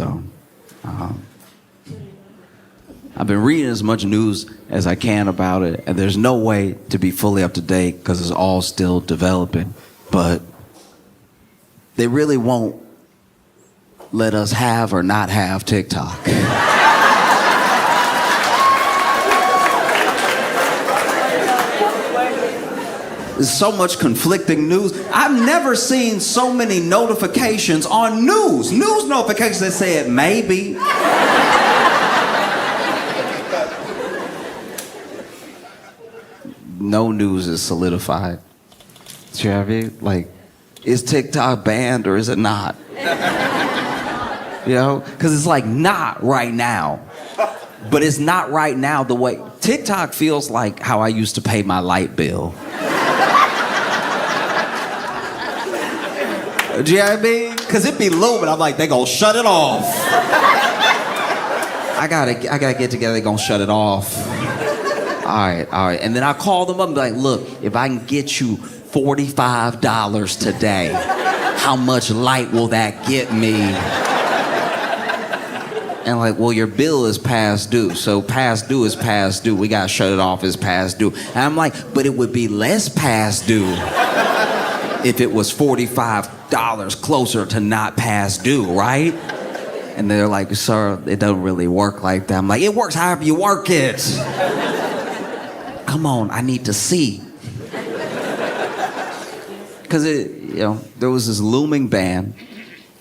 up, though. I've been reading as much news as I can about it, and there's no way to be fully up to date because it's all still developing. But they really won't let us have or not have TikTok. There's so much conflicting news. I've never seen so many notifications on news. News notifications that said maybe. No news is solidified. You know what I mean? Like, is TikTok banned or is it not? You know? Because it's like not right now. But it's not right now the way... TikTok feels like how I used to pay my light bill. Do you know what I mean? Because it be looming. I'm like, they gonna shut it off. I gotta get together, they gonna shut it off. All right. And then I call them up and be like, look, if I can get you $45 today, how much light will that get me? And like, well, your bill is past due. So past due is past due. We gotta shut it off as past due. And I'm like, but it would be less past due if it was $45 closer to not past due, right? And they're like, sir, it doesn't really work like that. I'm like, it works however you work it. Come on, I need to see. Because there was this looming ban,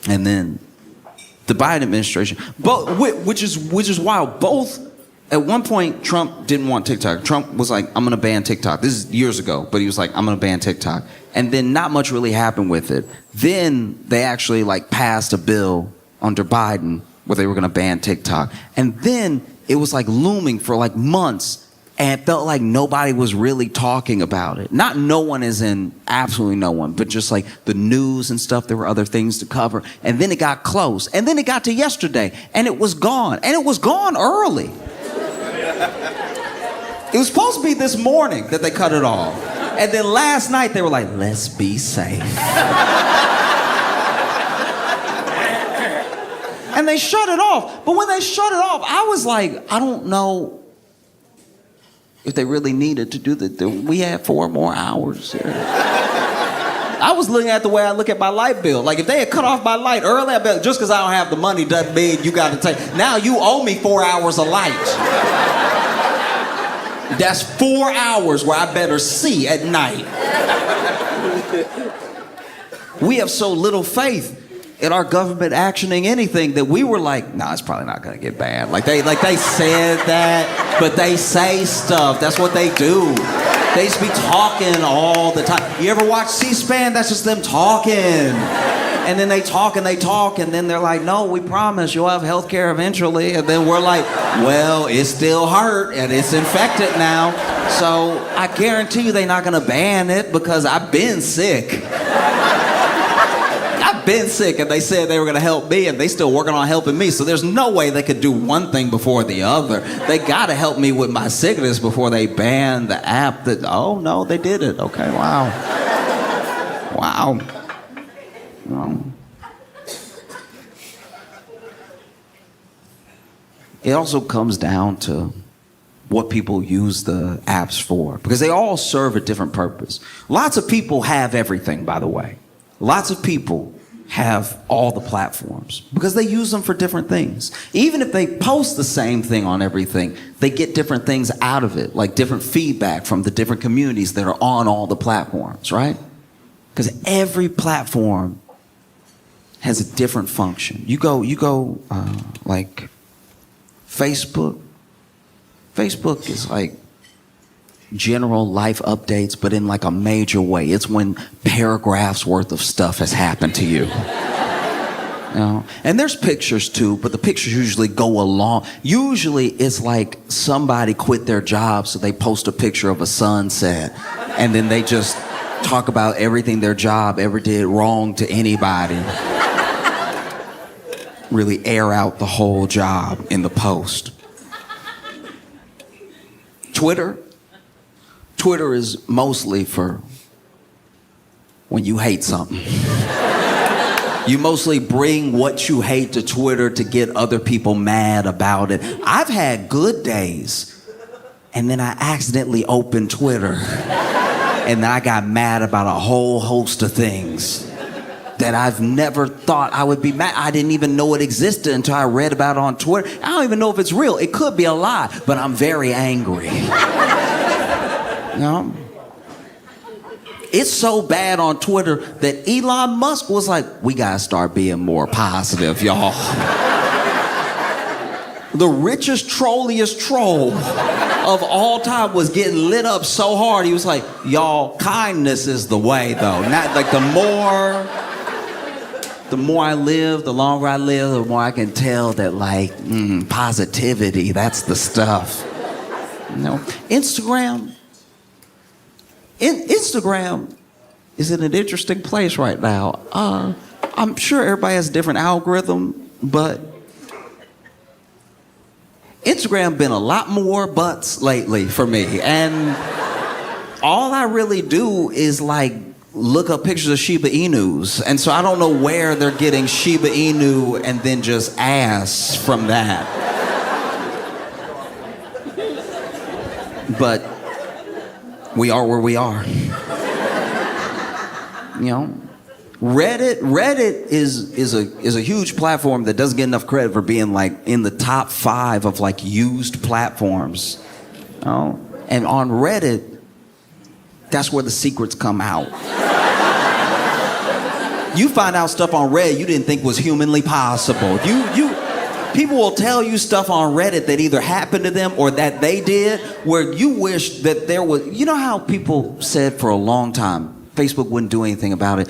and then the Biden administration, which is wild. Both, at one point, Trump didn't want TikTok. Trump was like, I'm gonna ban TikTok. This is years ago, but he was like, I'm gonna ban TikTok. And then not much really happened with it. Then they actually like passed a bill under Biden where they were gonna ban TikTok. And then it was like looming for like months, and it felt like nobody was really talking about it. Not no one as in absolutely no one, but just like the news and stuff, there were other things to cover. And then it got close. And then it got to yesterday, and it was gone. And it was gone early. It was supposed to be this morning that they cut it off. And then last night they were like, let's be safe. And they shut it off. But when they shut it off, I was like, I don't know if they really needed to do that. We had 4 more hours here. I was looking at the way I look at my light bill. Like, if they had cut off my light early, I bet just because I don't have the money doesn't mean you got to take. Now you owe me 4 hours of light. That's 4 hours where I better see at night. We have so little faith in our government actioning anything that we were like, nah, it's probably not gonna get banned. Like they said that, but they say stuff. That's what they do. They just be talking all the time. You ever watch C-SPAN? That's just them talking. And then they talk, and then they're like, no, we promise you'll have health care eventually. And then we're like, well, it still hurt, and it's infected now. So I guarantee you they're not gonna ban it because I've been sick. I've been sick, and they said they were gonna help me, and they still working on helping me. So there's no way they could do one thing before the other. They gotta help me with my sickness before they ban the app that, oh no, they did it. Okay, wow. Wow. It also comes down to what people use the apps for, because they all serve a different purpose. Lots of people have everything, by the way. Lots of people have all the platforms because they use them for different things. Even if they post the same thing on everything, they get different things out of it, like different feedback from the different communities that are on all the platforms, right? Because every platform has a different function. You go like Facebook. Facebook is like general life updates, but in like a major way. It's when paragraphs worth of stuff has happened to you. You know? And there's pictures too, but the pictures usually go along. Usually it's like somebody quit their job, so they post a picture of a sunset, and then they just talk about everything their job ever did wrong to anybody. Really air out the whole job in the post. Twitter is mostly for when you hate something. You mostly bring what you hate to Twitter to get other people mad about it. I've had good days, and then I accidentally opened Twitter, and then I got mad about a whole host of things that I've never thought I would be mad. I didn't even know it existed until I read about it on Twitter. I don't even know if it's real. It could be a lie, but I'm very angry. You know? It's so bad on Twitter that Elon Musk was like, we gotta start being more positive, y'all. The richest, trolliest troll of all time was getting lit up so hard. He was like, y'all, kindness is the way, though. Not like the more I live, the longer I live, the more I can tell that positivity, that's the stuff. You know, Instagram is in an interesting place right now. I'm sure everybody has a different algorithm, but Instagram been a lot more butts lately for me. And all I really do is look up pictures of Shiba Inus. And so I don't know where they're getting Shiba Inu and then just ass from that. But we are where we are. You know, Reddit is a huge platform that doesn't get enough credit for being in the top 5 of used platforms. You know? And on Reddit, that's where the secrets come out. You find out stuff on Reddit you didn't think was humanly possible. People will tell you stuff on Reddit that either happened to them or that they did, where you wish that there was. You know how people said for a long time Facebook wouldn't do anything about it?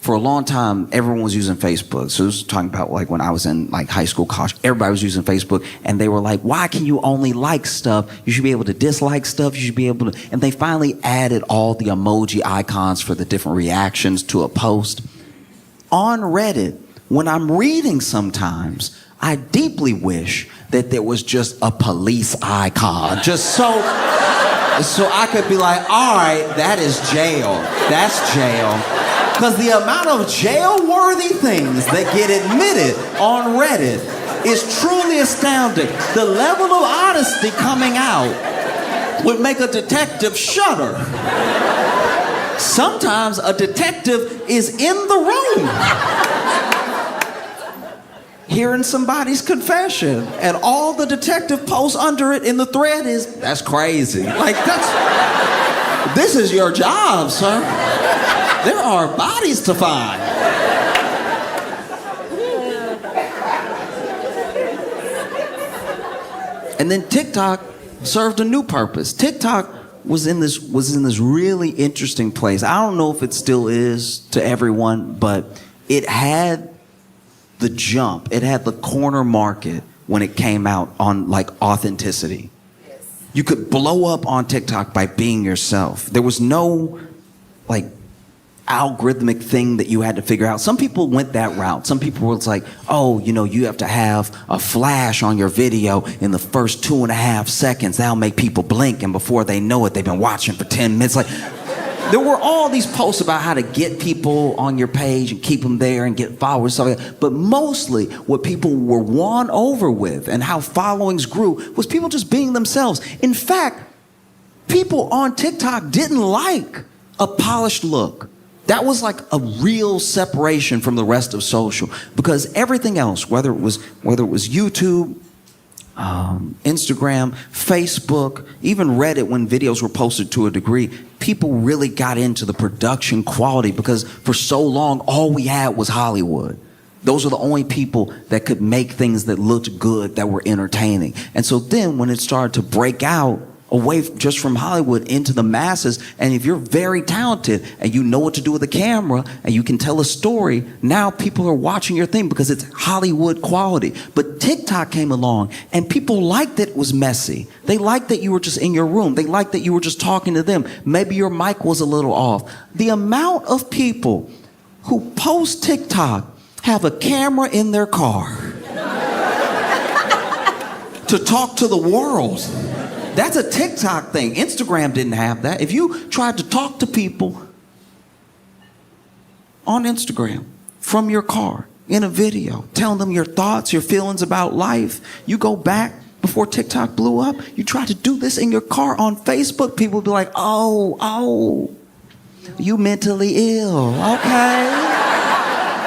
For a long time, everyone was using Facebook. So this was talking about when I was in high school, college, everybody was using Facebook, and they were like, why can you only like stuff? You should be able to dislike stuff. You should be able to, and they finally added all the emoji icons for the different reactions to a post. On Reddit, when I'm reading sometimes, I deeply wish that there was just a police icon, just so I could be like, all right, that is jail. That's jail. Because the amount of jail-worthy things that get admitted on Reddit is truly astounding. The level of honesty coming out would make a detective shudder. Sometimes a detective is in the room hearing somebody's confession, and all the detective posts under it in the thread is, that's crazy. This is your job, sir. There are bodies to find. And then TikTok served a new purpose. TikTok was in this really interesting place. I don't know if it still is to everyone, but it had the jump. It had the corner market when it came out on authenticity. Yes. You could blow up on TikTok by being yourself. There was no algorithmic thing that you had to figure out. Some people went that route. Some people were like, oh, you have to have a flash on your video in the first 2.5 seconds. That'll make people blink, and before they know it, they've been watching for 10 minutes. There were all these posts about how to get people on your page and keep them there and get followers, stuff like that. But mostly what people were won over with and how followings grew was people just being themselves. In fact, people on TikTok didn't like a polished look. That was a real separation from the rest of social, because everything else, whether it was YouTube, Instagram, Facebook, even Reddit, when videos were posted to a degree, people really got into the production quality, because for so long, all we had was Hollywood. Those are the only people that could make things that looked good, that were entertaining. And so then when it started to break out away just from Hollywood into the masses, and if you're very talented and you know what to do with a camera and you can tell a story, now people are watching your thing because it's Hollywood quality. But TikTok came along and people liked that it was messy. They liked that you were just in your room. They liked that you were just talking to them. Maybe your mic was a little off. The amount of people who post TikTok have a camera in their car to talk to the world. That's a TikTok thing. Instagram didn't have that. If you tried to talk to people on Instagram, from your car in a video, telling them your thoughts, your feelings about life. You go back before TikTok blew up, you try to do this in your car on Facebook, people would be like, oh, you mentally ill, okay.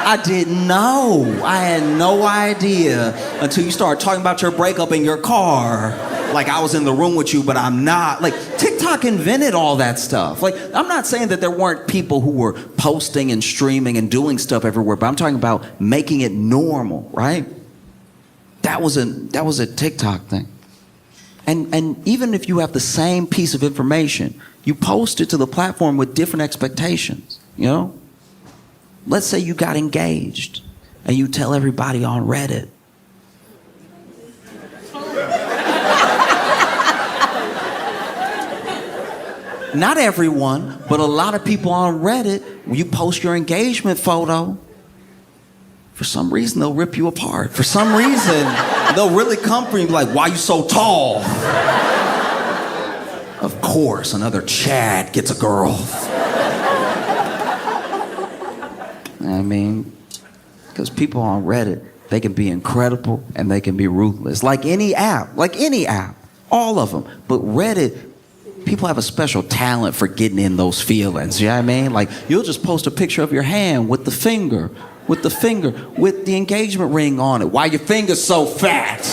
I didn't know. I had no idea until you started talking about your breakup in your car. Like I was in the room with you, but I'm not. Like TikTok invented all that stuff. Like I'm not saying that there weren't people who were posting and streaming and doing stuff everywhere, but I'm talking about making it normal, right? That was a TikTok thing. And even if you have the same piece of information, you post it to the platform with different expectations, you know? Let's say you got engaged and you tell everybody on Reddit. Not everyone, but a lot of people on Reddit, when you post your engagement photo, for some reason they'll rip you apart. For some reason, they'll really come for you and be like, why you so tall? Of course, another Chad gets a girl. I mean, because people on Reddit, they can be incredible and they can be ruthless. Like any app, all of them. But Reddit, people have a special talent for getting in those feelings, you know what I mean? Like, you'll just post a picture of your hand with the engagement ring on it. Why your finger's so fat?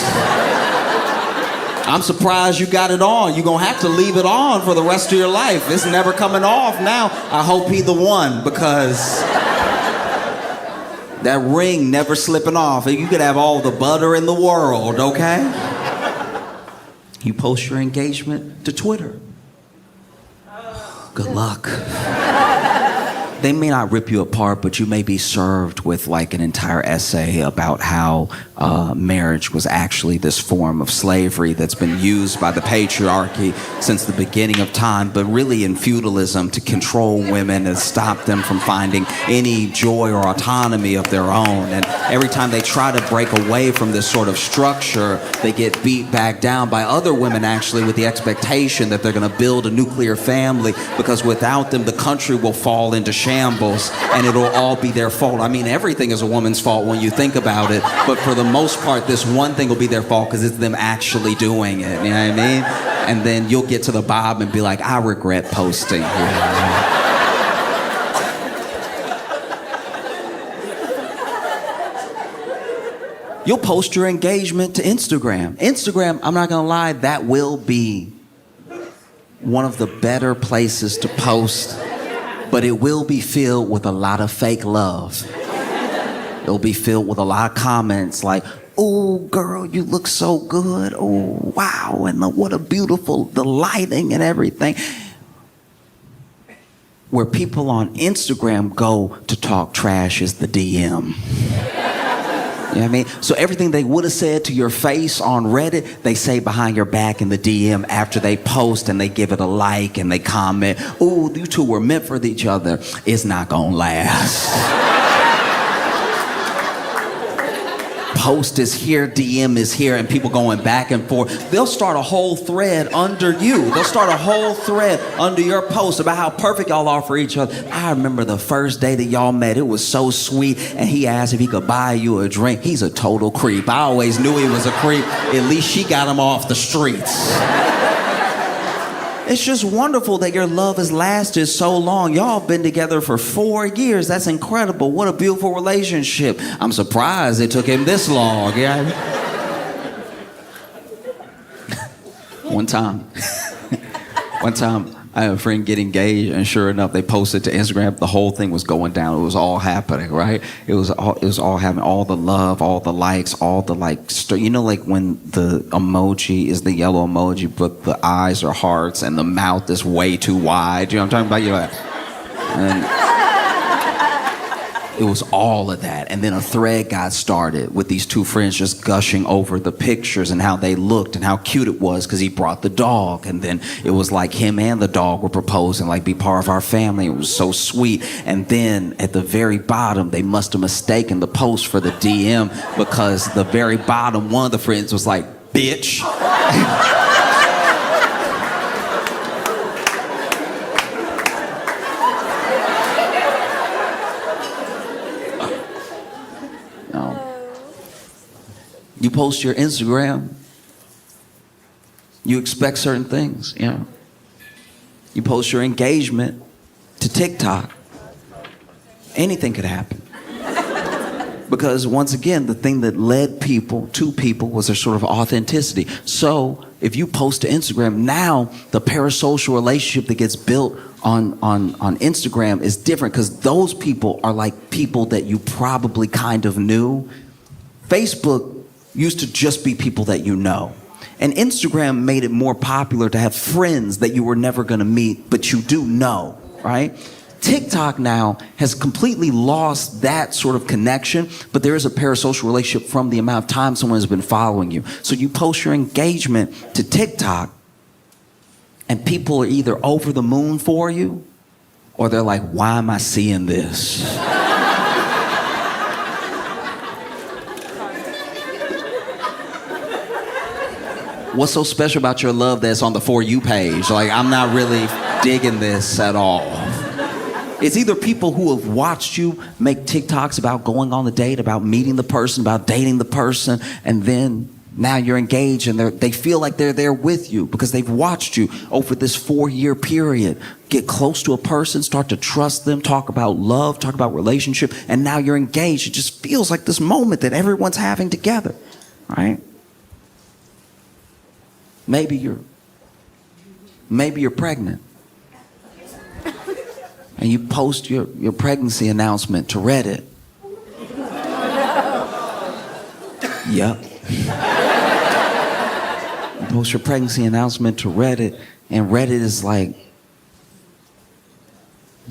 I'm surprised you got it on. You're gonna have to leave it on for the rest of your life. It's never coming off now. I hope he the one, because that ring never slipping off. You could have all the butter in the world, okay? You post your engagement to Twitter. Good luck. They may not rip you apart, but you may be served with like an entire essay about how marriage was actually this form of slavery that's been used by the patriarchy since the beginning of time, but really in feudalism to control women and stop them from finding any joy or autonomy of their own. And every time they try to break away from this sort of structure, they get beat back down by other women, actually, with the expectation that they're going to build a nuclear family, because without them, the country will fall into shambles and it'll all be their fault. I mean, everything is a woman's fault when you think about it, but for the most part, this one thing will be their fault because it's them actually doing it, you know what I mean? And then you'll get to the bottom and be like, I regret posting. You'll post your engagement to Instagram. Instagram, I'm not gonna lie, that will be one of the better places to post, but it will be filled with a lot of fake love. It'll be filled with a lot of comments like, oh, girl, you look so good. Oh, wow, and what a beautiful, the lighting and everything. Where people on Instagram go to talk trash is the DM. You know what I mean? So everything they would have said to your face on Reddit, they say behind your back in the DM after they post, and they give it a like and they comment, ooh, you two were meant for each other. It's not gonna last. Post is here, DM is here, and people going back and forth. They'll start a whole thread under you. They'll start a whole thread under your post about how perfect y'all are for each other. I remember the first day that y'all met. It was so sweet, and he asked if he could buy you a drink. He's a total creep. I always knew he was a creep. At least she got him off the streets. It's just wonderful that your love has lasted so long. Y'all been together for 4 years. That's incredible. What a beautiful relationship. I'm surprised it took him this long. Yeah. One time, I had a friend get engaged, and sure enough, they posted to Instagram. The whole thing was going down. It was all happening, right? It was all happening. All the love, all the likes, all the you know, like when the emoji is the yellow emoji, but the eyes are hearts and the mouth is way too wide. You know what I'm talking about? And it was all of that. And then a thread got started with these two friends just gushing over the pictures and how they looked and how cute it was because he brought the dog. And then it was like him and the dog were proposing, like, be part of our family. It was so sweet. And then at the very bottom, they must have mistaken the post for the DM, because the very bottom, one of the friends was like, bitch. You post your Instagram, you expect certain things, you know. You post your engagement to TikTok, anything could happen. Because once again, the thing that led people to people was their sort of authenticity. So if you post to Instagram, now the parasocial relationship that gets built on Instagram is different, because those people are like people that you probably kind of knew. Facebook used to just be people that you know. And Instagram made it more popular to have friends that you were never going to meet, but you do know, right? TikTok now has completely lost that sort of connection, but there is a parasocial relationship from the amount of time someone has been following you. So you post your engagement to TikTok, and people are either over the moon for you, or they're like, why am I seeing this? What's so special about your love that's on the For You page? Like, I'm not really digging this at all. It's either people who have watched you make TikToks about going on the date, about meeting the person, about dating the person, and then now you're engaged and they feel like they're there with you because they've watched you over this 4-year period. Get close to a person, start to trust them, talk about love, talk about relationship, and now you're engaged. It just feels like this moment that everyone's having together, right? Maybe you're pregnant. And you post your pregnancy announcement to Reddit. Yep. You post your pregnancy announcement to Reddit, and Reddit is like,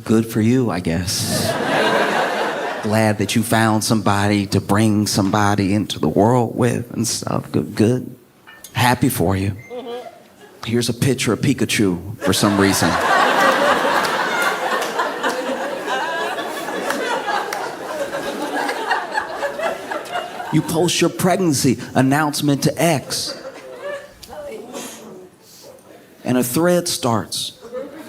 good for you, I guess. Glad that you found somebody to bring somebody into the world with and stuff. Good. Happy for you. Here's a picture of Pikachu for some reason. You post your pregnancy announcement to X, and a thread starts.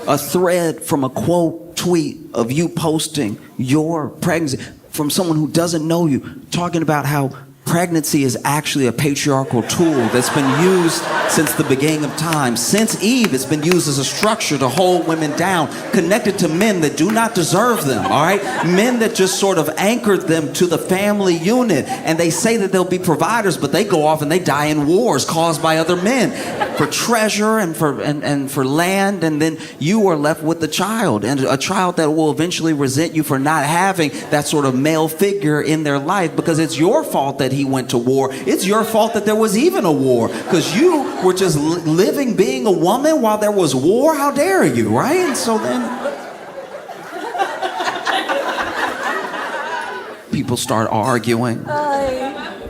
A thread from a quote tweet of you posting your pregnancy from someone who doesn't know you, talking about how pregnancy is actually a patriarchal tool that's been used since the beginning of time. Since Eve, it's been used as a structure to hold women down, connected to men that do not deserve them, all right? Men that just sort of anchored them to the family unit. And they say that they'll be providers, but they go off and they die in wars caused by other men for treasure and for land. And then you are left with the child, and a child that will eventually resent you for not having that sort of male figure in their life, because it's your fault that he went to war. It's your fault that there was even a war, because you were just living being a woman while there was war. How dare you, right? And so then people start arguing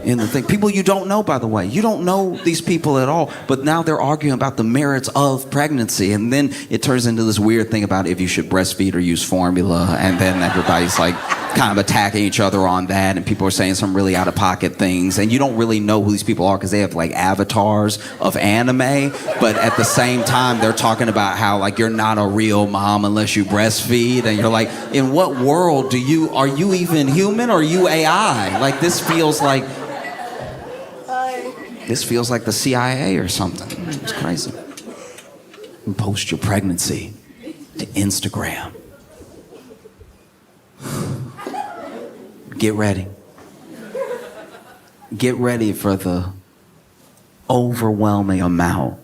in the thing. People you don't know, by the way. You don't know these people at all, but now they're arguing about the merits of pregnancy, and then it turns into this weird thing about if you should breastfeed or use formula, and then everybody's like kind of attacking each other on that, and people are saying some really out-of-pocket things, and you don't really know who these people are because they have like avatars of anime, but at the same time they're talking about how like you're not a real mom unless you breastfeed, and you're like, in what world are you even human, or are you AI? Like this feels like the CIA or something. It's crazy. You post your pregnancy to Instagram. Get ready. Get ready for the overwhelming amount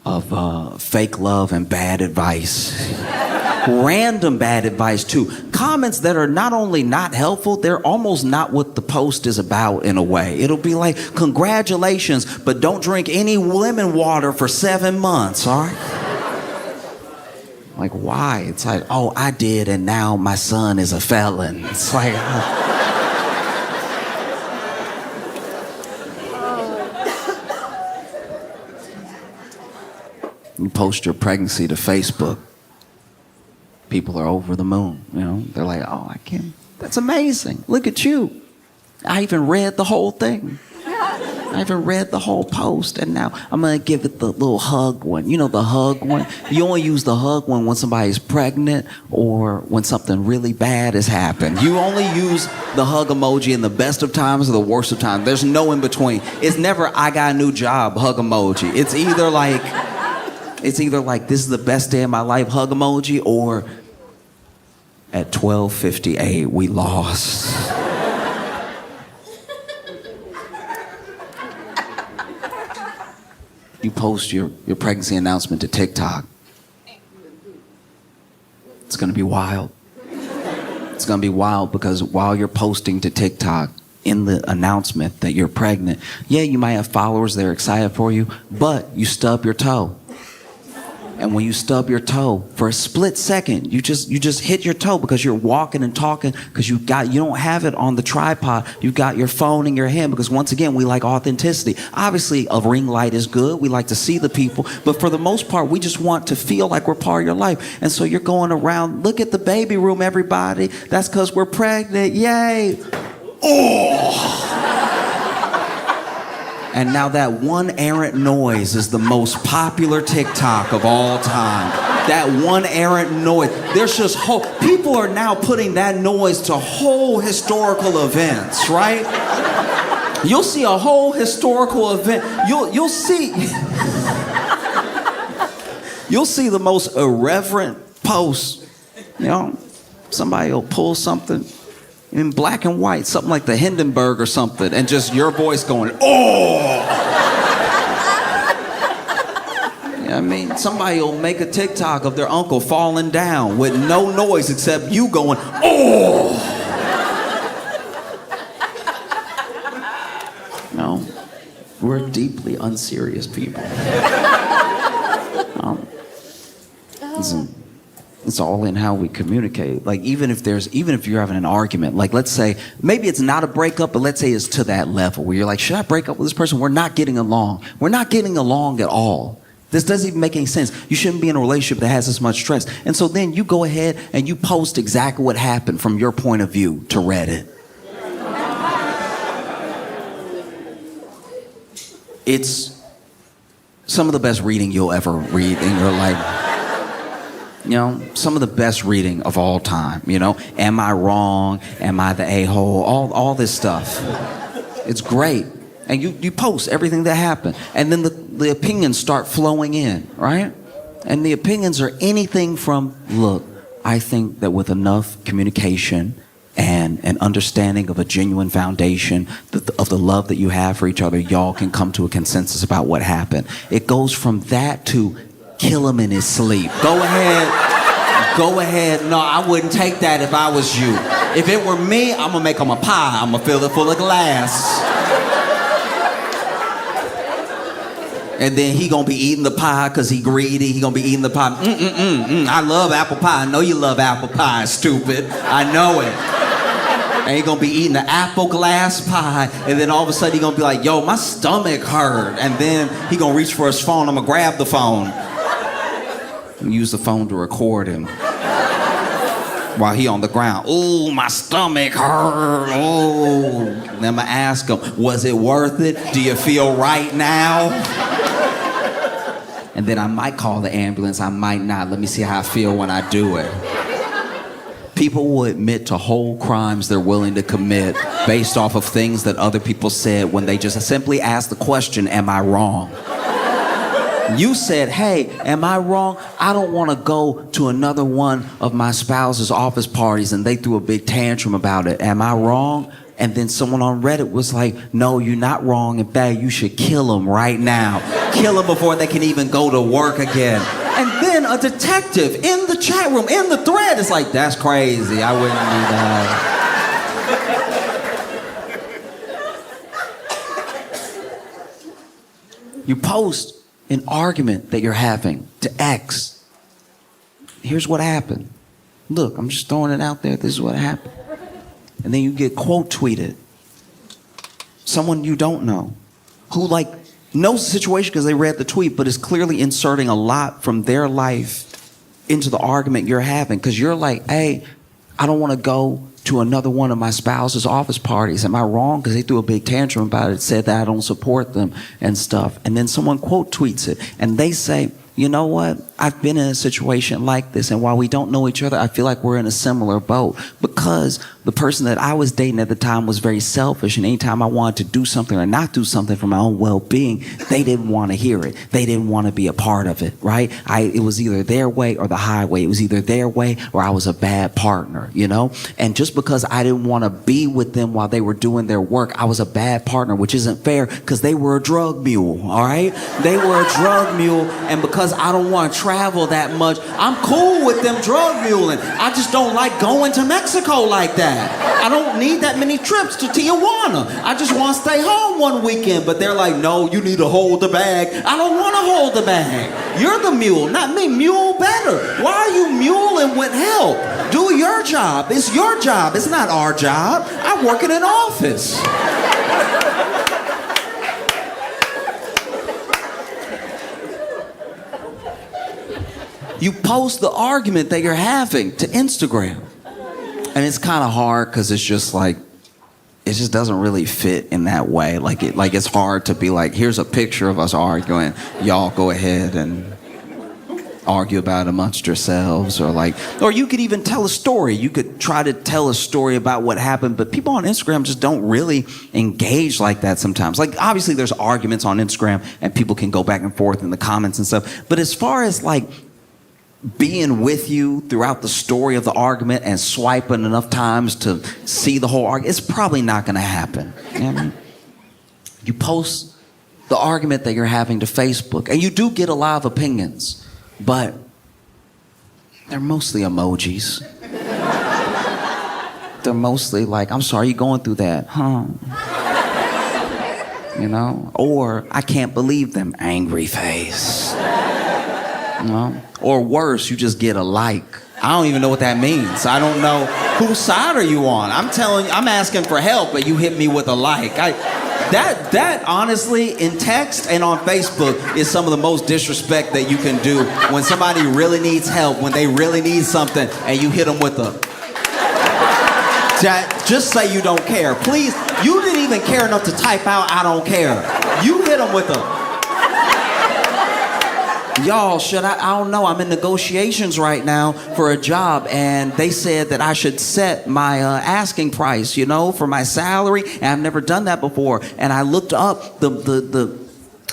of fake love and bad advice. Random bad advice too. Comments that are not only not helpful, they're almost not what the post is about in a way. It'll be like, congratulations, but don't drink any lemon water for 7 months, all right? Like, why? It's like, oh, I did, and now my son is a felon. It's like, you post your pregnancy to Facebook. People are over the moon, you know? They're like, oh, I can't. That's amazing. Look at you. I even read the whole thing. I haven't read the whole post, and now I'm gonna give it the little hug one. You know, the hug one? You only use the hug one when somebody's pregnant or when something really bad has happened. You only use the hug emoji in the best of times or the worst of times. There's no in between. It's never, I got a new job, hug emoji. It's either like, this is the best day of my life, hug emoji, or at 12:58, we lost. You post your pregnancy announcement to TikTok. It's gonna be wild. It's gonna be wild because while you're posting to TikTok in the announcement that you're pregnant, yeah, you might have followers that are excited for you, but you stub your toe. And when you stub your toe, for a split second, you just hit your toe because you're walking and talking because you don't have it on the tripod. You've got your phone in your hand because once again, we like authenticity. Obviously, a ring light is good. We like to see the people. But for the most part, we just want to feel like we're part of your life. And so you're going around, look at the baby room, everybody. That's because we're pregnant. Yay. Oh. And now that one errant noise is the most popular TikTok of all time. That one errant noise. There's just people are now putting that noise to whole historical events, right? You'll see a whole historical event. You'll see the most irreverent posts. You know, somebody will pull something in black and white, something like the Hindenburg or something, and just your voice going, oh! I mean, somebody will make a TikTok of their uncle falling down with no noise except you going, oh! No, we're deeply unserious people. It's all in how we communicate. Like even if you're having an argument, like let's say, maybe it's not a breakup, but let's say it's to that level where you're like, should I break up with this person? We're not getting along. We're not getting along at all. This doesn't even make any sense. You shouldn't be in a relationship that has this much stress. And so then you go ahead and you post exactly what happened from your point of view to Reddit. It's some of the best reading you'll ever read in your life. You know, some of the best reading of all time, you know. Am I wrong? Am I the a-hole? All this stuff. It's great. And you post everything that happened. And then the opinions start flowing in, right? And the opinions are anything from, look, I think that with enough communication and an understanding of a genuine foundation of the love that you have for each other, y'all can come to a consensus about what happened. It goes from that to kill him in his sleep. Go ahead. No, I wouldn't take that if I was you. If it were me, I'm gonna make him a pie. I'm gonna fill it full of glass. And then he gonna be eating the pie because he greedy. He gonna be eating the pie. I love apple pie. I know you love apple pie, stupid. I know it. And he gonna be eating the apple glass pie, and then all of a sudden he gonna be like, yo, my stomach hurt. And then he gonna reach for his phone. I'm gonna grab the phone and use the phone to record him while he on the ground. Ooh, my stomach hurt. Oh. Then I'm gonna ask him, was it worth it? Do you feel right now? And then I might call the ambulance, I might not. Let me see how I feel when I do it. People will admit to whole crimes they're willing to commit based off of things that other people said when they just simply asked the question, am I wrong? You said, hey, am I wrong? I don't want to go to another one of my spouse's office parties, and they threw a big tantrum about it. Am I wrong? And then someone on Reddit was like, no, you're not wrong. In fact, you should kill them right now. Kill them before they can even go to work again. And then a detective in the chat room, in the thread, is like, that's crazy. I wouldn't do that. You post an argument that you're having to X. Here's what happened. Look, I'm just throwing it out there. This is what happened. And then you get quote tweeted. Someone you don't know who like knows the situation because they read the tweet, but is clearly inserting a lot from their life into the argument you're having. Because you're like, hey, I don't want to go to another one of my spouse's office parties. Am I wrong? Because they threw a big tantrum about it, said that I don't support them and stuff. And then someone quote tweets it, and they say, you know what? I've been in a situation like this, and while we don't know each other, I feel like we're in a similar boat, because the person that I was dating at the time was very selfish, and anytime I wanted to do something or not do something for my own well-being, they didn't want to hear it. They didn't want to be a part of it, right? It was either their way or the highway. It was either their way or I was a bad partner, you know? And just because I didn't want to be with them while they were doing their work, I was a bad partner, which isn't fair, because they were a drug mule, all right? They were a drug mule, and because I don't want to travel that much, I'm cool with them drug muling. I just don't like going to Mexico like that. I don't need that many trips to Tijuana. I just want to stay home one weekend. But they're like, no, you need to hold the bag. I don't want to hold the bag. You're the mule, not me. Mule better. Why are you muling with help? Do your job. It's your job. It's not our job. I work in an office. You post the argument that you're having to Instagram. And it's kind of hard because it's just like, it just doesn't really fit in that way. Like it's hard to be like, here's a picture of us arguing. Y'all go ahead and argue about it amongst yourselves. Or you could even tell a story. You could try to tell a story about what happened, but people on Instagram just don't really engage like that sometimes. Like, obviously there's arguments on Instagram and people can go back and forth in the comments and stuff. But as far as like being with you throughout the story of the argument and swiping enough times to see the whole argument, it's probably not going to happen. You know what I mean? You post the argument that you're having to Facebook, and you do get a lot of opinions, but they're mostly emojis. They're mostly like, I'm sorry you're going through that, huh? You know? Or, I can't believe them, angry face. You know? Or worse, you just get a like. I don't even know what that means. I don't know whose side are you on. I'm asking for help, but you hit me with a like. That honestly, in text and on Facebook, is some of the most disrespect that you can do when somebody really needs help, when they really need something, and you hit them with a... Just say you don't care. Please, you didn't even care enough to type out, I don't care. You hit them with a... Y'all, I don't know. I'm in negotiations right now for a job, and they said that I should set my asking price, you know, for my salary, and I've never done that before. And I looked up the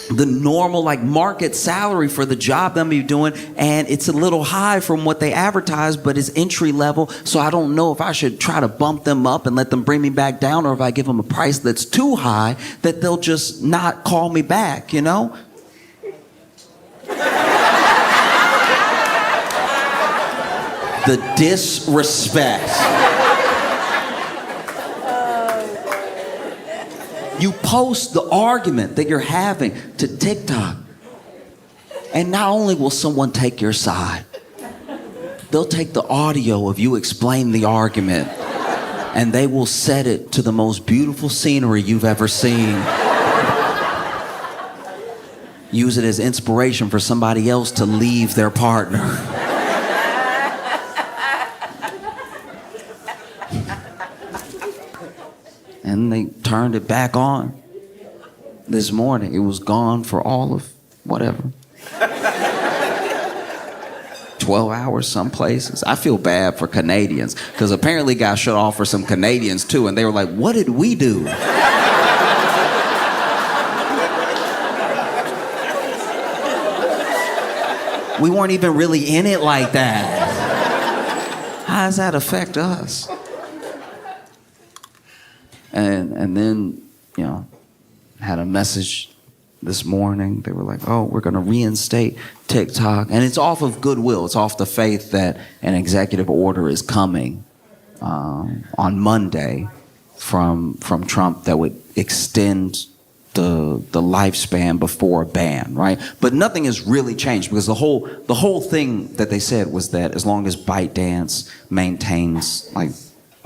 normal, like, market salary for the job that I'm gonna be doing, and it's a little high from what they advertise, but it's entry level, so I don't know if I should try to bump them up and let them bring me back down, or if I give them a price that's too high, that they'll just not call me back, you know? The disrespect. You post the argument that you're having to TikTok, and not only will someone take your side, they'll take the audio of you explain the argument, and they will set it to the most beautiful scenery you've ever seen. Use it as inspiration for somebody else to leave their partner. And they turned it back on this morning. It was gone for all of whatever. 12 hours some places. I feel bad for Canadians, because apparently got shut off for some Canadians too, and they were like, what did we do? We weren't even really in it like that. How does that affect us? And then, you know, had a message this morning. They were like, oh, we're going to reinstate TikTok. And it's off of goodwill. It's off the faith that an executive order is coming on Monday from Trump that would extend the lifespan before a ban, right? But nothing has really changed, because the whole thing that they said was that as long as ByteDance maintains, like,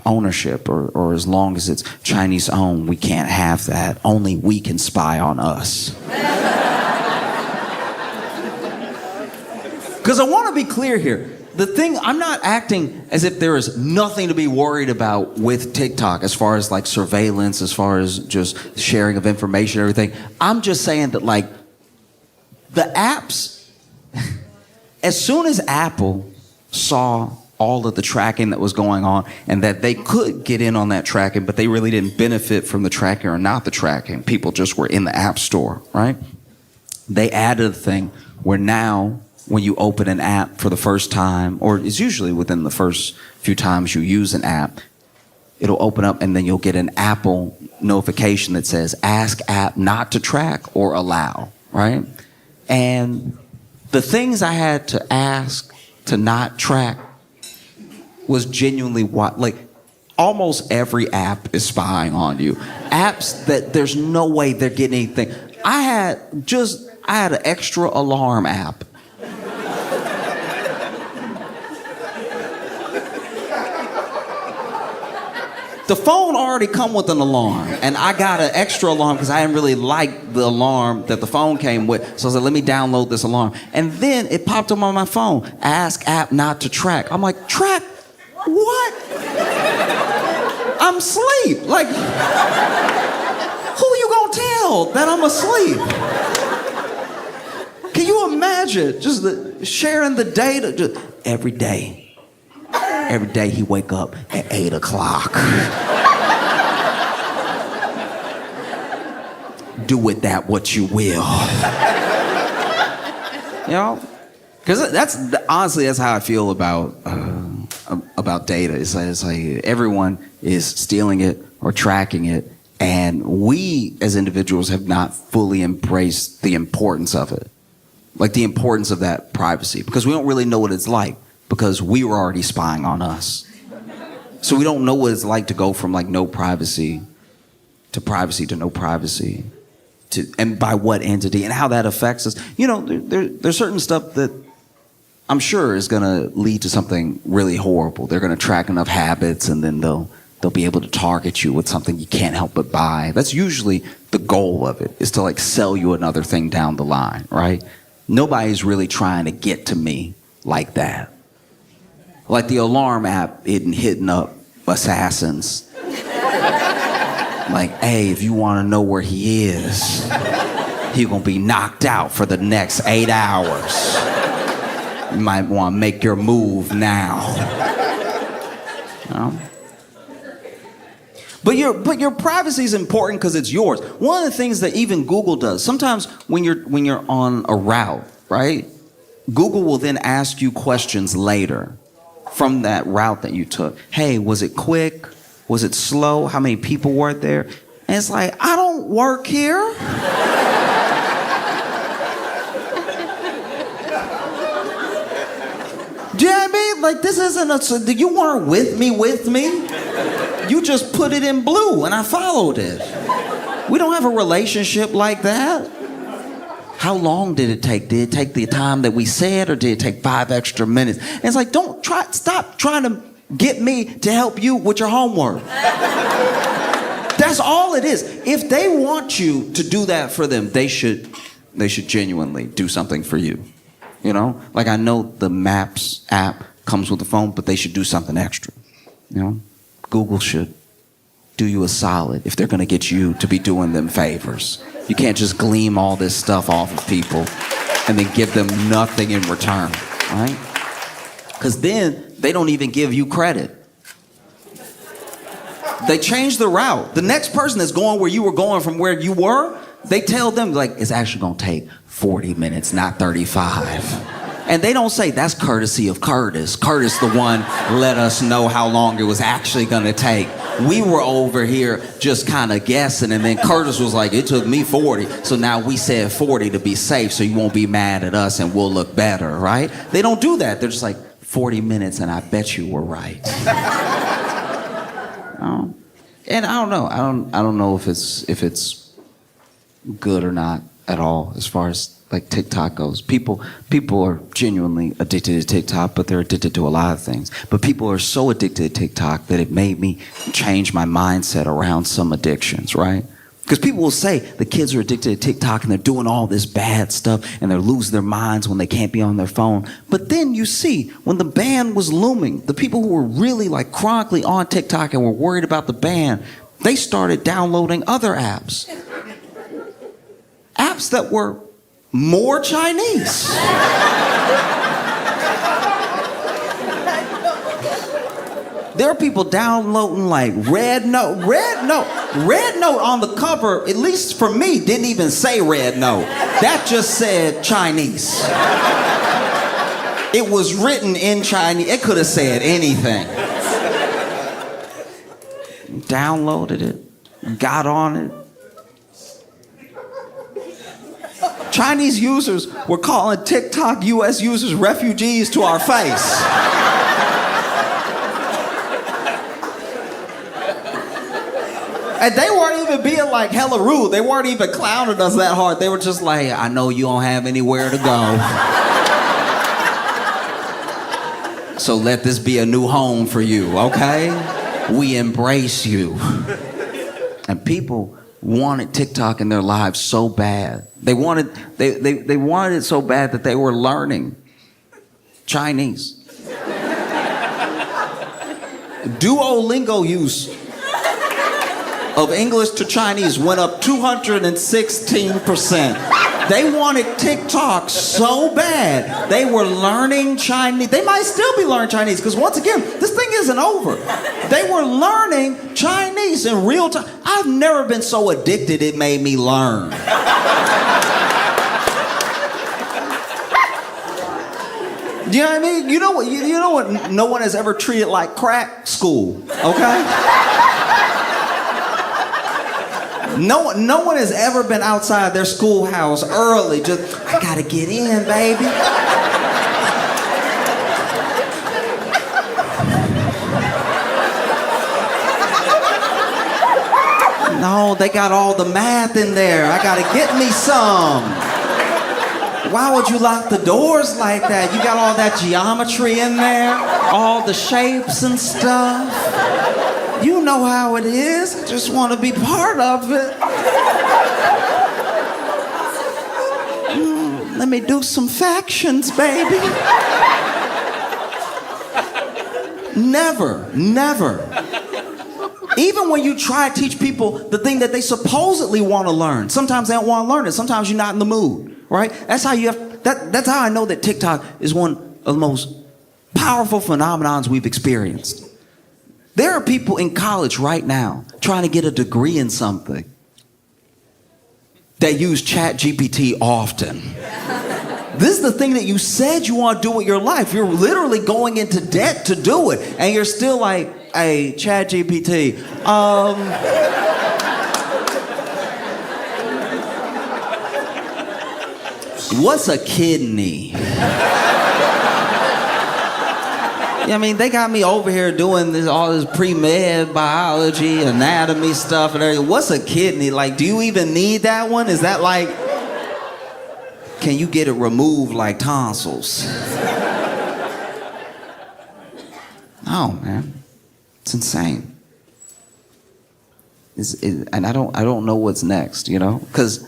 ownership, or as long as it's Chinese owned, we can't have that. Only we can spy on us. Because I want to be clear here. the thing, I'm not acting as if there is nothing to be worried about with TikTok as far as like surveillance, as far as just sharing of information, everything. I'm just saying that like the apps, as soon as Apple saw all of the tracking that was going on and that they could get in on that tracking, but they really didn't benefit from the tracking or not the tracking. People just were in the app store, right? They added a thing where now when you open an app for the first time, or it's usually within the first few times you use an app, it'll open up and then you'll get an Apple notification that says, ask app not to track or allow, right? And the things I had to ask to not track was genuinely what, like, almost every app is spying on you. Apps that there's no way they're getting anything. I had an extra alarm app. The phone already come with an alarm, and I got an extra alarm because I didn't really like the alarm that the phone came with. So I said, let me download this alarm. And then it popped up on my phone, ask app not to track. I'm like, track what? I'm asleep. Like, who you gonna tell that I'm asleep? Can you imagine just sharing the data just every day? Every day he wake up at 8 o'clock. Do with that what you will. You know? Because that's how I feel about data. It's like everyone is stealing it or tracking it, and we as individuals have not fully embraced the importance of it. Like the importance of that privacy, because we don't really know what it's like. Because we were already spying on us. So we don't know what it's like to go from like no privacy to no privacy, and by what entity and how that affects us. You know, there's certain stuff that I'm sure is gonna lead to something really horrible. They're gonna track enough habits and then they'll be able to target you with something you can't help but buy. That's usually the goal of it, is to like sell you another thing down the line, right? Nobody's really trying to get to me like that. Like the alarm app hitting up assassins. Like, hey, if you want to know where he is, he's going to be knocked out for the next 8 hours. You might want to make your move now. You know? But your privacy is important because it's yours. One of the things that even Google does, sometimes when you're on a route, right? Google will then ask you questions later from that route that you took. Hey, was it quick? Was it slow? How many people were there? And it's like, I don't work here. Do you know what I mean? Like, this isn't you weren't with me. You just put it in blue and I followed it. We don't have a relationship like that. How long did it take? Did it take the time that we said, or did it take 5 extra minutes? And it's like, stop trying to get me to help you with your homework. That's all it is. If they want you to do that for them, they should genuinely do something for you. You know? Like, I know the Maps app comes with the phone, but they should do something extra. You know? Google should do you a solid if they're going to get you to be doing them favors. You can't just glean all this stuff off of people and then give them nothing in return, right? Because then they don't even give you credit. They change the route. The next person that's going where you were going from where you were, they tell them, like, it's actually going to take 40 minutes, not 35. And they don't say, that's courtesy of Curtis. Curtis, the one, let us know how long it was actually going to take. We were over here just kind of guessing, and then Curtis was like, it took me 40. So now we said 40 to be safe, so you won't be mad at us and we'll look better, right? They don't do that. They're just like, 40 minutes, and I bet you were right. And I don't know. I don't know if it's good or not at all as far as like TikTok goes. People are genuinely addicted to TikTok, but they're addicted to a lot of things. But people are so addicted to TikTok that it made me change my mindset around some addictions, right? Because people will say the kids are addicted to TikTok and they're doing all this bad stuff and they're losing their minds when they can't be on their phone. But then you see, when the ban was looming, the people who were really like chronically on TikTok and were worried about the ban, they started downloading other apps. Apps that were more Chinese. There are people downloading like Red Note. Red Note on the cover, at least for me, didn't even say Red Note. That just said Chinese. It was written in Chinese. It could have said anything. Downloaded it, got on it. Chinese users were calling TikTok US users refugees to our face. And they weren't even being like hella rude. They weren't even clowning us that hard. They were just like, I know you don't have anywhere to go. So let this be a new home for you, okay? We embrace you. And people wanted TikTok in their lives so bad. They wanted it so bad that they were learning Chinese. Duolingo use of English to Chinese went up 216%. They wanted TikTok so bad, they were learning Chinese. They might still be learning Chinese, because once again, this thing isn't over. They were learning Chinese in real time. I've never been so addicted it made me learn. You know what I mean? You know what no one has ever treated like crack? School, okay? No one has ever been outside their schoolhouse early. Just, I gotta get in, baby. No, they got all the math in there. I gotta get me some. Why would you lock the doors like that? You got all that geometry in there, all the shapes and stuff. You know how it is. I just want to be part of it. Let me do some factions, baby. Never. Even when you try to teach people the thing that they supposedly want to learn, sometimes they don't want to learn it. Sometimes you're not in the mood, right? That's how I know that TikTok is one of the most powerful phenomenons we've experienced. There are people in college right now trying to get a degree in something that use ChatGPT often. This is the thing that you said you want to do with your life. You're literally going into debt to do it. And you're still like, hey, ChatGPT, what's a kidney? I mean, they got me over here doing all this pre-med biology, anatomy stuff and everything. What's a kidney? Like, do you even need that one? Is that like, can you get it removed like tonsils? No, man. It's insane. And I don't know what's next, you know? Because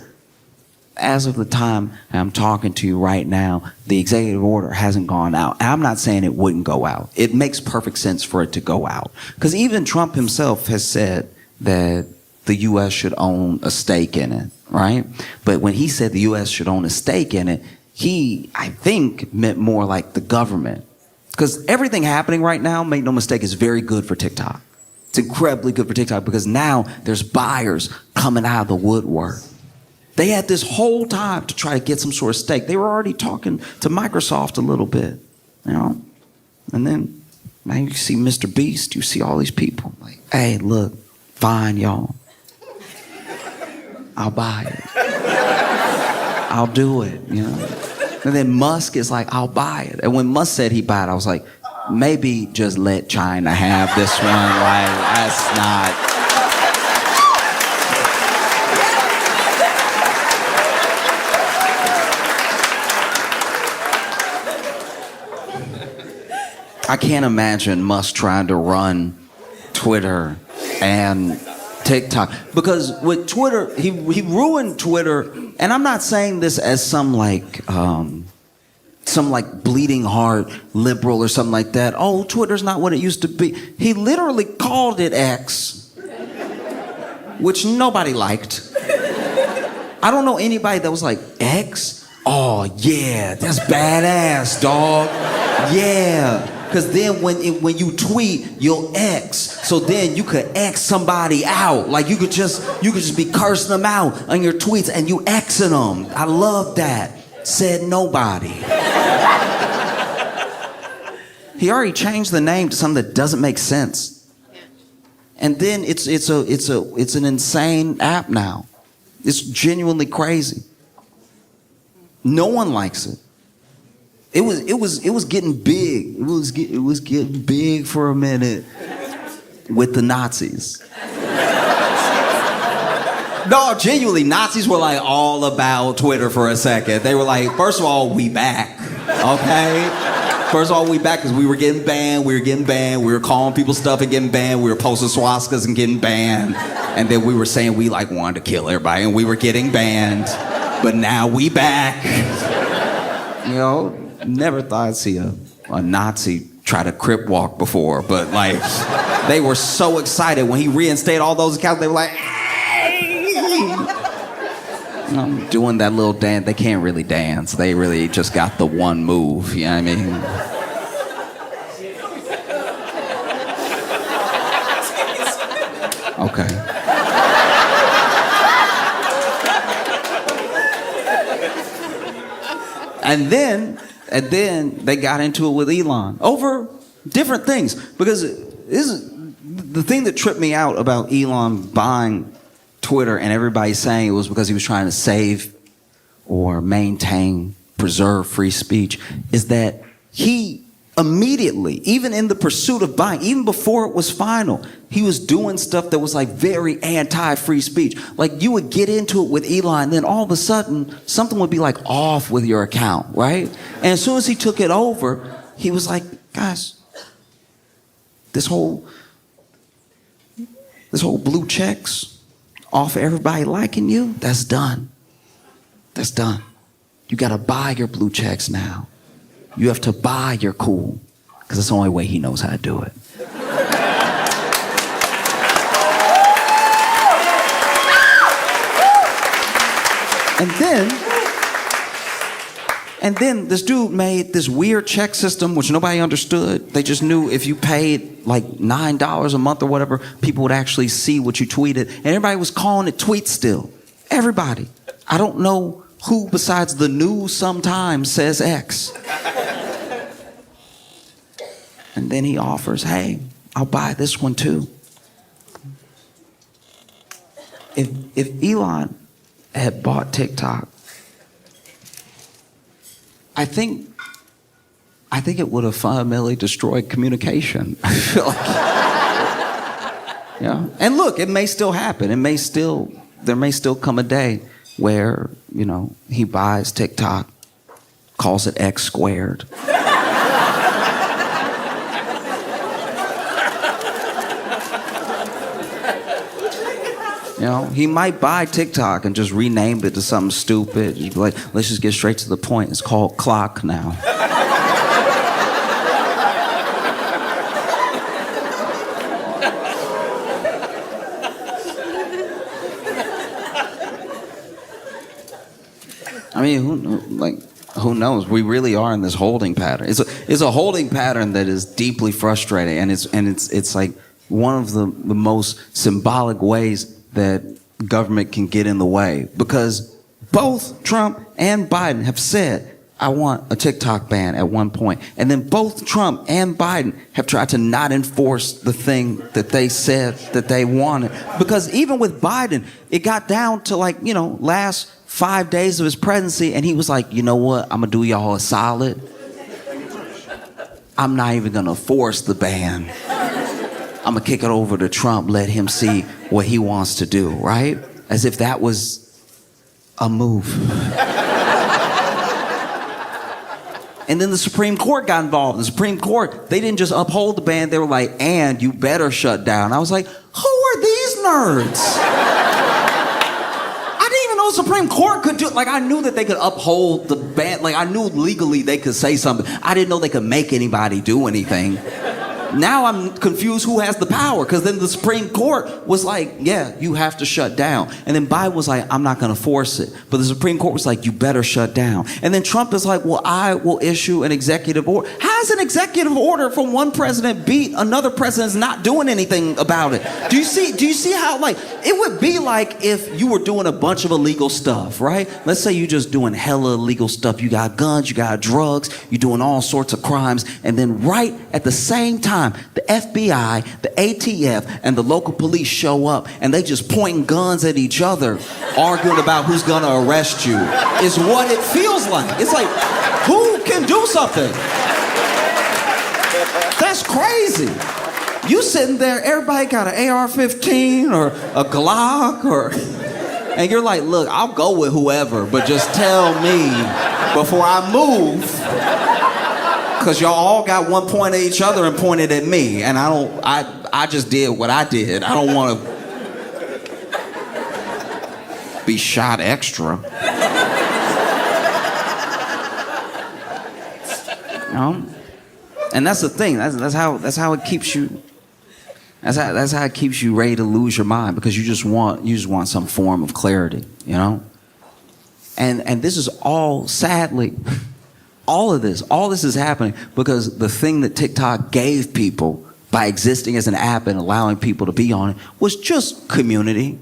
as of the time I'm talking to you right now, the executive order hasn't gone out. And I'm not saying it wouldn't go out. It makes perfect sense for it to go out. Because even Trump himself has said that the U.S. should own a stake in it, right? But when he said the U.S. should own a stake in it, he, I think, meant more like the government. Because everything happening right now, make no mistake, is very good for TikTok. It's incredibly good for TikTok because now there's buyers coming out of the woodwork. They had this whole time to try to get some sort of stake. They were already talking to Microsoft a little bit, you know? And then now you see Mr. Beast, you see all these people like, hey, look, fine, y'all. I'll buy it. I'll do it, you know? And then Musk is like, I'll buy it. And when Musk said he buy it, I was like, maybe just let China have this one. Like, that's not... I can't imagine Musk trying to run Twitter and TikTok. Because with Twitter, he ruined Twitter, and I'm not saying this as some bleeding heart liberal or something like that. Oh, Twitter's not what it used to be. He literally called it X, which nobody liked. I don't know anybody that was like, X? Oh, yeah, that's badass, dog. Yeah. Because then when you tweet, you'll X. So then you could X somebody out. Like you could just be cursing them out on your tweets and you Xing them. I love that. Said nobody. He already changed the name to something that doesn't make sense. And then it's an insane app now. It's genuinely crazy. No one likes it. It was getting big. It was getting big for a minute with the Nazis. No, genuinely, Nazis were like all about Twitter for a second. They were like, first of all, we back, okay? First of all, we back because we were getting banned. We were calling people stuff and getting banned. We were posting swastikas and getting banned. And then we were saying we like wanted to kill everybody and we were getting banned. But now we back. You know, never thought I'd see a Nazi try to crip walk before, but like, they were so excited when he reinstated all those accounts. They were like, I'm doing that little dance. They can't really dance. They really just got the one move, you know what I mean? Okay. And then they got into it with Elon over different things. Because the thing that tripped me out about Elon buying Twitter and everybody saying it was because he was trying to save or maintain, preserve free speech, is that he immediately, even in the pursuit of buying, even before it was final, he was doing stuff that was like very anti-free speech. Like you would get into it with Elon, and then all of a sudden something would be like off with your account, right? And as soon as he took it over, he was like, guys, this whole blue checks off everybody liking you, that's done. That's done. You gotta buy your blue checks now. You have to buy your cool, because it's the only way he knows how to do it. And then this dude made this weird check system which nobody understood. They just knew if you paid like $9 a month or whatever, people would actually see what you tweeted. And everybody was calling it tweet still. Everybody. I don't know who besides the news sometimes says X. And then he offers, hey, I'll buy this one too. If Elon had bought TikTok, I think it would have fundamentally destroyed communication. I feel like, yeah. And look, it may still happen. There may still come a day where, you know, he buys TikTok, calls it X squared. You know, he might buy TikTok and just rename it to something stupid. You'd be like, let's just get straight to the point. It's called Clock now. I mean, who knows? We really are in this holding pattern. It's a holding pattern that is deeply frustrating, and it's like one of the most symbolic ways that government can get in the way, because both Trump and Biden have said, I want a TikTok ban at one point. And then both Trump and Biden have tried to not enforce the thing that they said that they wanted. Because even with Biden, it got down to like, you know, last 5 days of his presidency, and he was like, you know what, I'm gonna do y'all a solid. I'm not even gonna force the ban. I'm gonna kick it over to Trump, let him see what he wants to do, right? As if that was a move. And then the Supreme Court got involved. The Supreme Court, they didn't just uphold the ban, they were like, and you better shut down. I was like, who are these nerds. I didn't even know the Supreme Court could do it. Like, I knew that they could uphold the ban. Like, I knew legally they could say something. I didn't know they could make anybody do anything. Now I'm confused who has the power, because then the Supreme Court was like, yeah, you have to shut down. And then Biden was like, I'm not going to force it. But the Supreme Court was like, you better shut down. And then Trump is like, well, I will issue an executive order. How does an executive order from one president beat another president's not doing anything about it? Do you see how, like, it would be like if you were doing a bunch of illegal stuff, right? Let's say you're just doing hella illegal stuff. You got guns, you got drugs, you're doing all sorts of crimes. And then right at the same time, the FBI, the ATF, and the local police show up, and they just pointing guns at each other, arguing about who's gonna arrest you. Is what it feels like. It's like, who can do something? That's crazy. You sitting there, everybody got an AR-15 or a Glock, and you're like, look, I'll go with whoever, but just tell me before I move. Because y'all all got one point at each other and pointed at me, and I just did what I did. I don't want to be shot extra. You know? And that's the thing. That's how it keeps you. That's how it keeps you ready to lose your mind, because you just want some form of clarity. You know. And this is all, sadly. All this is happening because the thing that TikTok gave people by existing as an app and allowing people to be on it was just community.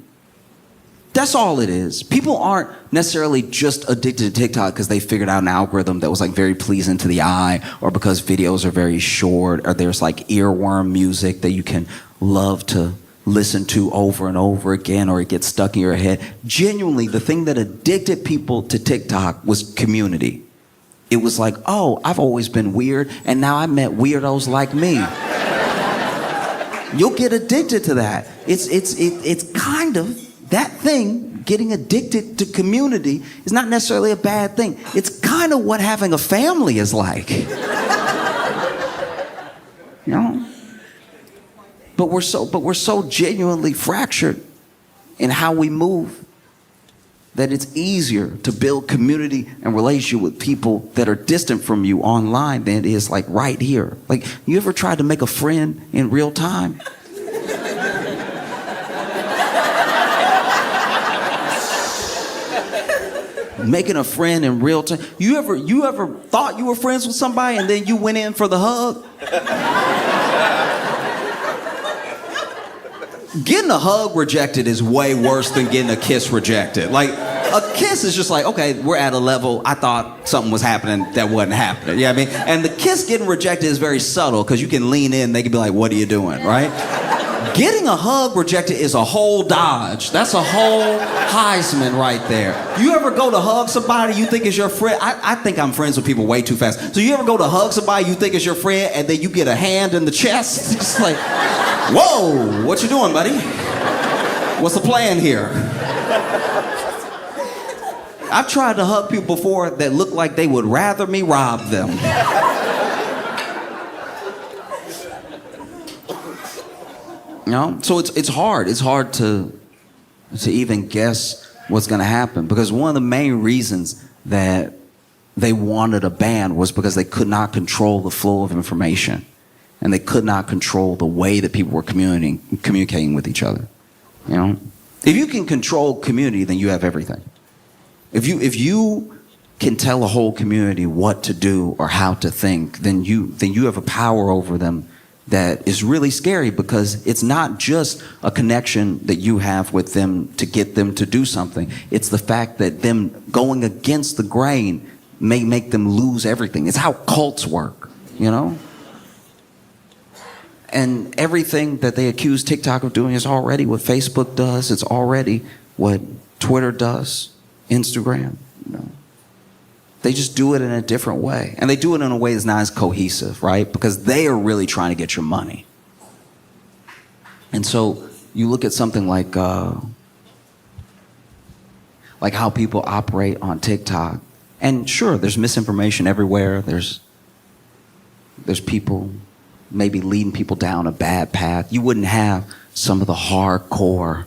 That's all it is. People aren't necessarily just addicted to TikTok because they figured out an algorithm that was like very pleasing to the eye, or because videos are very short, or there's like earworm music that you can love to listen to over and over again, or it gets stuck in your head. Genuinely, the thing that addicted people to TikTok was community. It was like, oh, I've always been weird, and now I met weirdos like me. You'll get addicted to that. It's kind of that thing. Getting addicted to community is not necessarily a bad thing. It's kind of what having a family is like. You know? But we're so genuinely fractured in how we move that it's easier to build community and relationship with people that are distant from you online than it is like right here. Like, you ever tried to make a friend in real time? Making a friend in real time. You ever thought you were friends with somebody and then you went in for the hug? Getting a hug rejected is way worse than getting a kiss rejected. Like, a kiss is just like, okay, we're at a level, I thought something was happening that wasn't happening. You know what I mean? And the kiss getting rejected is very subtle, because you can lean in, they can be like, what are you doing, right? Getting a hug rejected is a whole dodge. That's a whole Heisman right there. You ever go to hug somebody you think is your friend? I think I'm friends with people way too fast. So you ever go to hug somebody you think is your friend, and then you get a hand in the chest? It's just like, whoa, what you doing, buddy? What's the plan here? I've tried to hug people before that look like they would rather me rob them. You know? So it's hard. It's hard to even guess what's going to happen, because one of the main reasons that they wanted a ban was because they could not control the flow of information, and they could not control the way that people were communicating with each other. You know, if you can control community, then you have everything. If you can tell a whole community what to do or how to think, then you have a power over them that is really scary, because it's not just a connection that you have with them to get them to do something. It's the fact that them going against the grain may make them lose everything. It's how cults work, you know? And everything that they accuse TikTok of doing is already what Facebook does. It's already what Twitter does, Instagram, you know? They just do it in a different way. And they do it in a way that's not as cohesive, right? Because they are really trying to get your money. And so you look at something like how people operate on TikTok. And sure, there's misinformation everywhere. There's people maybe leading people down a bad path. You wouldn't have some of the hardcore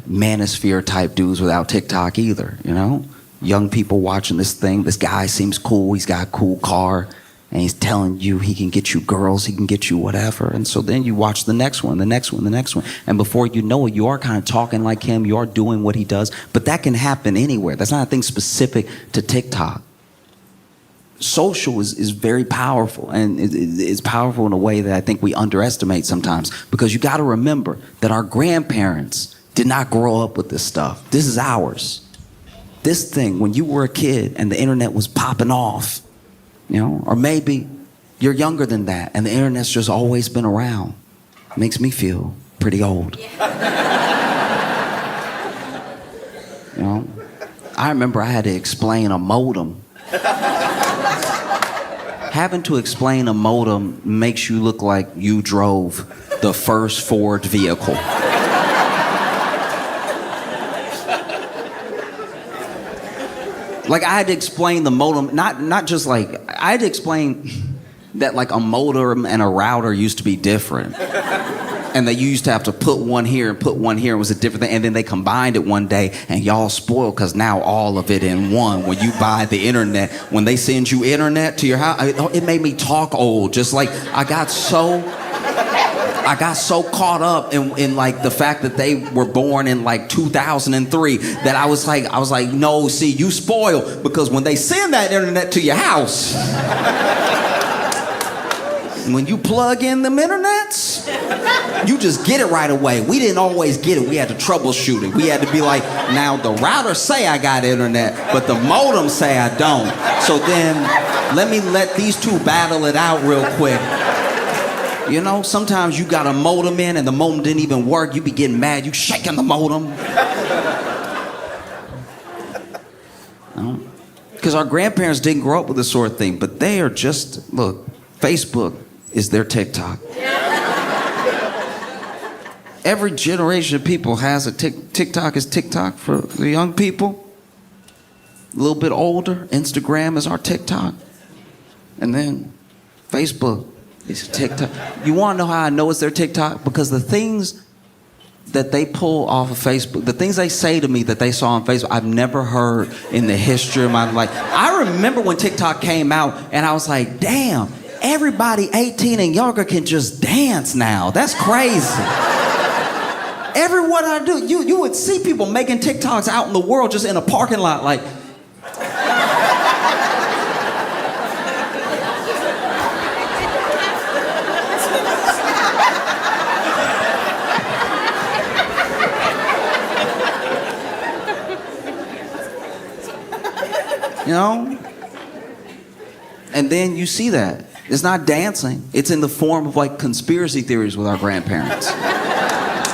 manosphere type dudes without TikTok either, you know? Young people watching this thing. This guy seems cool. He's got a cool car. And he's telling you he can get you girls, he can get you whatever. And so then you watch the next one, the next one, the next one. And before you know it, you are kind of talking like him. You are doing what he does. But that can happen anywhere. That's not a thing specific to TikTok. Social is very powerful. And it's powerful in a way that I think we underestimate sometimes. Because you got to remember that our grandparents did not grow up with this stuff. This is ours. This thing, when you were a kid and the internet was popping off, you know, or maybe you're younger than that and the internet's just always been around. Makes me feel pretty old. You know, I remember I had to explain a modem. Having to explain a modem makes you look like you drove the first Ford vehicle. Like I had to explain the modem, not just like, I had to explain that like a modem and a router used to be different. And that you used to have to put one here and put one here, and it was a different thing. And then they combined it one day and y'all spoiled because now all of it in one. When you buy the internet, when they send you internet to your house, it made me talk old. Just like I got so caught up in like the fact that they were born in like 2003 that I was like, no, see, you spoiled because when they send that internet to your house, when you plug in them internets, you just get it right away. We didn't always get it. We had to troubleshoot it. We had to be like, now the router say I got internet, but the modem say I don't. So then let these two battle it out real quick. You know, sometimes you got a modem in and the modem didn't even work. You be getting mad. You shaking the modem. Because our grandparents didn't grow up with this sort of thing, but they are just, look, Facebook is their TikTok. Every generation of people has a TikTok is TikTok for the young people. A little bit older, Instagram is our TikTok. And then Facebook is TikTok. You want to know how I know it's their TikTok? Because the things that they pull off of Facebook, the things they say to me that they saw on Facebook, I've never heard in the history of my life. I remember when TikTok came out and I was like, damn, everybody 18 and younger can just dance now. That's crazy. Everywhere I do, you would see people making TikToks out in the world just in a parking lot like, you know? And then you see that. It's not dancing. It's in the form of like conspiracy theories with our grandparents.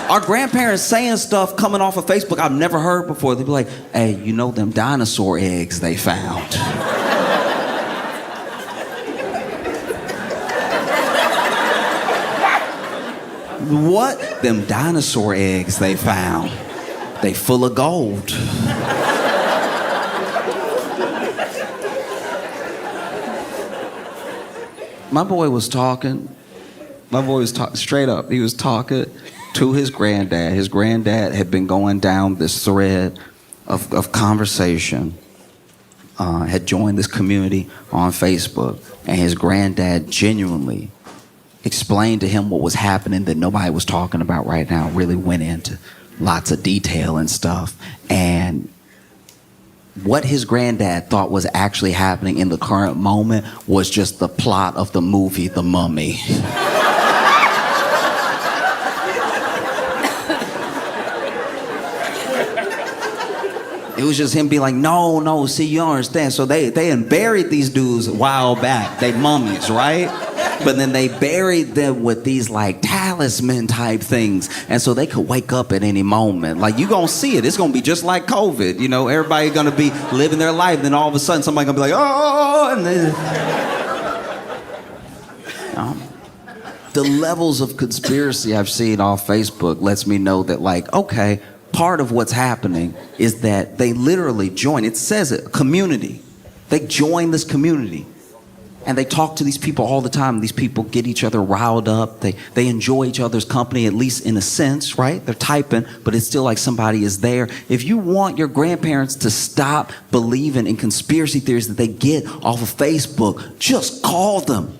Our grandparents saying stuff coming off of Facebook I've never heard before. They'd be like, hey, you know them dinosaur eggs they found? What? Them dinosaur eggs they found. They full of gold. My boy was talking. Straight up. He was talking to his granddad. His granddad had been going down this thread of conversation, had joined this community on Facebook, and his granddad genuinely explained to him what was happening that nobody was talking about right now, really went into lots of detail and stuff. And what his granddad thought was actually happening in the current moment was just the plot of the movie The Mummy. It was just him being like, no, see, you don't understand. So they buried these dudes a while back. They mummies, right? But then they buried them with these like talisman type things. And so they could wake up at any moment. Like you gonna see it. It's gonna be just like COVID. You know, everybody gonna be living their life. Then all of a sudden somebody gonna be like, oh, and then... the levels of conspiracy I've seen off Facebook lets me know that like, okay, part of what's happening is that they literally join, it says it, community. They join this community. And they talk to these people all the time. These people get each other riled up. They enjoy each other's company, at least in a sense, right? They're typing, but it's still like somebody is there. If you want your grandparents to stop believing in conspiracy theories that they get off of Facebook, just call them.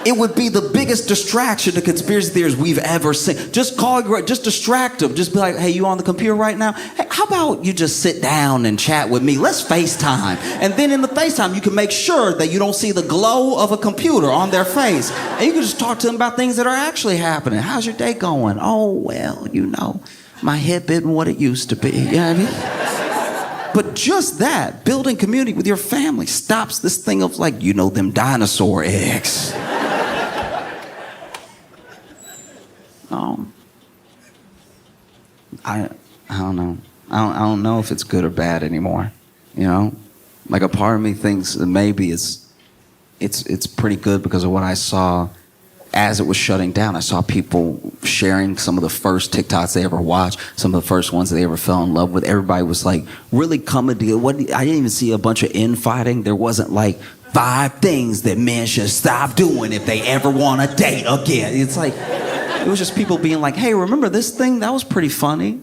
It would be the biggest distraction to conspiracy theories we've ever seen. Just call, just distract them. Just be like, hey, you on the computer right now? Hey, how about you just sit down and chat with me? Let's FaceTime. And then in the FaceTime, you can make sure that you don't see the glow of a computer on their face. And you can just talk to them about things that are actually happening. How's your day going? Oh, well, you know, my hip isn't what it used to be. You know what I mean? But just that, building community with your family stops this thing of like, you know, them dinosaur eggs. I don't know. I don't know if it's good or bad anymore. You know, like a part of me thinks that maybe it's pretty good because of what I saw as it was shutting down. I saw people sharing some of the first TikToks they ever watched, some of the first ones they ever fell in love with. Everybody was like really coming together. I didn't even see a bunch of infighting. There wasn't like 5 things that men should stop doing if they ever want to date again. It's like, it was just people being like, hey, remember this thing? That was pretty funny.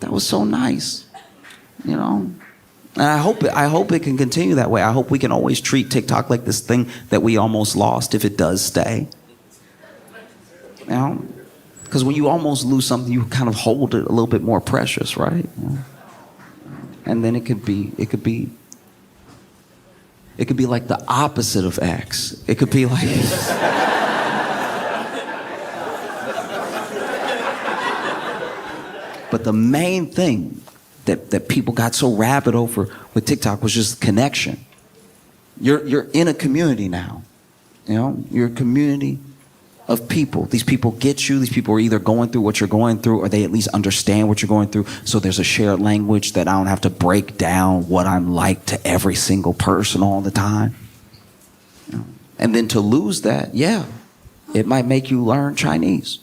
That was so nice. You know? And I hope it can continue that way. I hope we can always treat TikTok like this thing that we almost lost if it does stay. You know? Because when you almost lose something, you kind of hold it a little bit more precious, right? You know? And then it could be like the opposite of X. It could be like But the main thing that people got so rabid over with TikTok was just connection. You're in a community now. You know, you're a community of people. These people get you. These people are either going through what you're going through or they at least understand what you're going through. So there's a shared language that I don't have to break down what I'm like to every single person all the time. You know? And then to lose that, yeah, it might make you learn Chinese.